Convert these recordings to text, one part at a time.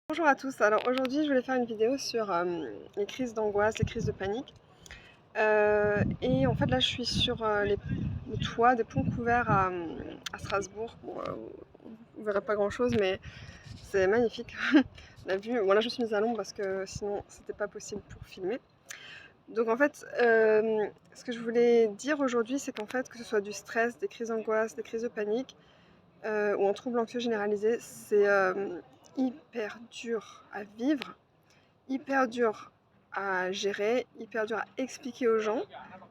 Bonjour à tous, alors aujourd'hui je voulais faire une vidéo sur les crises d'angoisse, les crises de panique. Et en fait là je suis sur le toit des ponts couverts à Strasbourg. Bon, vous verrez pas grand chose mais c'est magnifique. La vue, bon là je me suis mise à l'ombre parce que sinon c'était pas possible pour filmer. Donc en fait ce que je voulais dire aujourd'hui c'est qu'en fait que ce soit du stress, des crises d'angoisse, des crises de panique, ou en trouble anxieux généralisé, c'est hyper dur à vivre, hyper dur à gérer, hyper dur à expliquer aux gens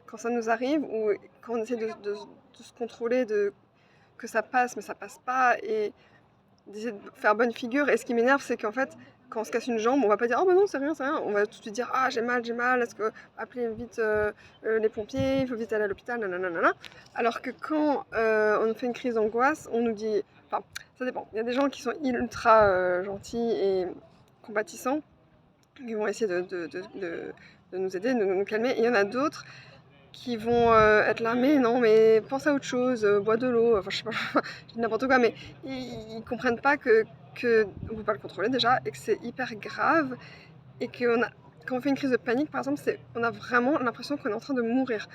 quand ça nous arrive ou quand on essaie de se contrôler, que ça passe mais ça passe pas, et d'essayer de faire bonne figure. Et ce qui m'énerve, c'est qu'en fait, quand on se casse une jambe, on va pas dire oh bah non, c'est rien, c'est rien. On va tout de suite dire ah j'ai mal, est-ce que appeler vite les pompiers, il faut vite aller à l'hôpital, nanana. Alors que quand on fait une crise d'angoisse, on nous dit, enfin ça dépend. Il y a des gens qui sont ultra gentils et compatissants, qui vont essayer de nous aider, de nous calmer. Et il y en a d'autres qui vont être là, mais non, mais pense à autre chose, bois de l'eau, enfin je sais pas, je dis n'importe quoi, mais ils comprennent pas que on peut pas le contrôler déjà, et que c'est hyper grave, et quand on fait une crise de panique par exemple, on a vraiment l'impression qu'on est en train de mourir.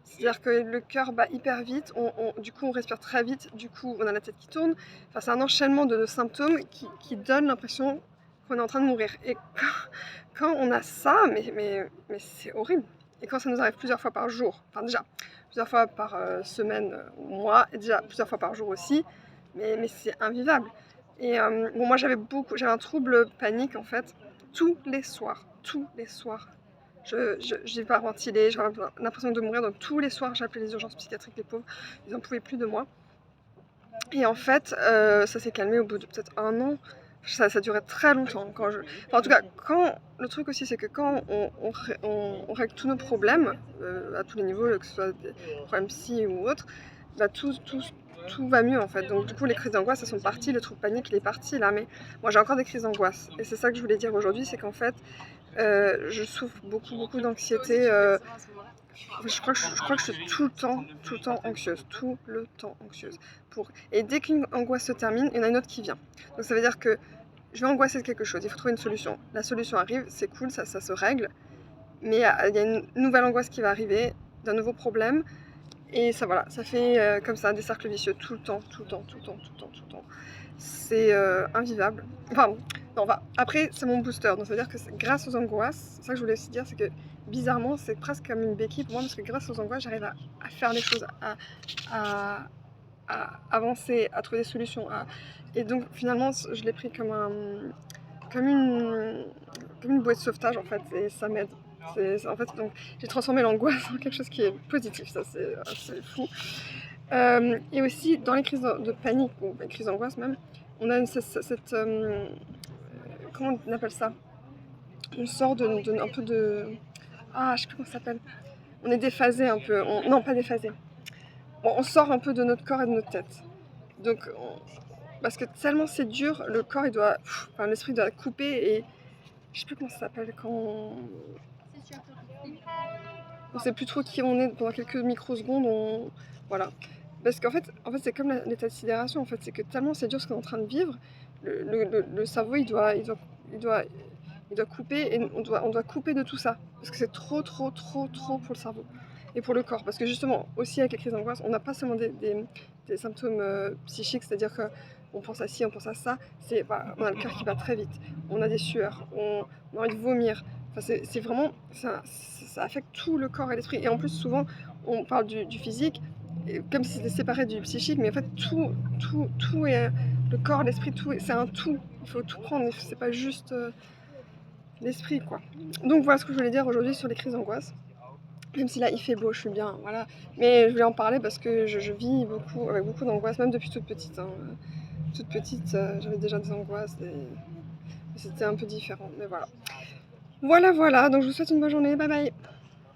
C'est-à-dire que le cœur bat hyper vite, du coup on respire très vite, du coup on a la tête qui tourne, enfin c'est un enchaînement de symptômes qui donne l'impression qu'on est en train de mourir. Et quand on a ça, mais c'est horrible. Et quand ça nous arrive plusieurs fois par jour, enfin déjà plusieurs fois par semaine ou mois, et déjà plusieurs fois par jour aussi, mais c'est invivable. Et bon, moi j'avais un trouble panique en fait, tous les soirs, j'ai pas ventilé, j'avais l'impression de mourir, donc tous les soirs j'appelais les urgences psychiatriques, les pauvres, ils en pouvaient plus de moi. Et en fait, ça s'est calmé au bout de peut-être un an. Ça durait très longtemps. Enfin, en tout cas, le truc aussi, c'est que quand on règle tous nos problèmes, à tous les niveaux, que ce soit des problèmes psy ou autres, bah, tout va mieux en fait. Donc du coup, les crises d'angoisse, elles sont parties, le trouble panique, il est parti là. Mais moi, j'ai encore des crises d'angoisse. Et c'est ça que je voulais dire aujourd'hui, c'est qu'en fait, je souffre beaucoup d'anxiété. Je crois que je suis tout le temps anxieuse, tout le temps anxieuse. Et dès qu'une angoisse se termine, il y en a une autre qui vient. Donc ça veut dire que je vais angoisser de quelque chose, il faut trouver une solution. La solution arrive, c'est cool, ça se règle, mais il y a une nouvelle angoisse qui va arriver, d'un nouveau problème, et ça voilà, ça fait comme ça des cercles vicieux tout le temps. C'est invivable. Enfin, non, après, c'est mon booster, donc ça veut dire que grâce aux angoisses, c'est ça que je voulais aussi dire, c'est que bizarrement, c'est presque comme une béquille pour moi, parce que grâce aux angoisses, j'arrive à faire les choses, à avancer, à trouver des solutions. Et donc finalement, je l'ai pris comme une bouée de sauvetage en fait, et ça m'aide. En fait, donc j'ai transformé l'angoisse en quelque chose qui est positif, ça c'est fou. Et aussi dans les crises de panique, ou les crises d'angoisse même, on a cette comment on appelle ça, on sort un peu de... Ah, je sais plus comment ça s'appelle. On est déphasé un peu. Non, pas déphasé. Bon, on sort un peu de notre corps et de notre tête. Donc, parce que tellement c'est dur, le corps, l'esprit doit couper, et je sais plus comment ça s'appelle, quand on sait plus trop qui on est pendant quelques microsecondes, voilà. Parce qu'en fait c'est comme l'état de sidération, en fait, c'est que tellement c'est dur ce qu'on est en train de vivre, le cerveau il doit couper, et on doit couper de tout ça, parce que c'est trop pour le cerveau et pour le corps. Parce que justement, aussi avec les crises d'angoisse, on n'a pas seulement des symptômes psychiques, c'est-à-dire qu'on pense à ci, on pense à ça, on a le cœur qui bat très vite, on a des sueurs, on a envie de vomir. Enfin, c'est vraiment, ça affecte tout le corps et l'esprit. Et en plus, souvent, on parle du physique, comme si c'était séparé du psychique, mais en fait, tout est, le corps, l'esprit, c'est un tout. Il faut tout prendre, c'est pas juste l'esprit, quoi. Donc voilà ce que je voulais dire aujourd'hui sur les crises d'angoisse. Même si là il fait beau, je suis bien, voilà. Mais je voulais en parler parce que je vis avec beaucoup d'angoisse, même depuis toute petite. Toute petite, j'avais déjà des angoisses, et c'était un peu différent, mais voilà. Voilà, donc je vous souhaite une bonne journée, bye bye.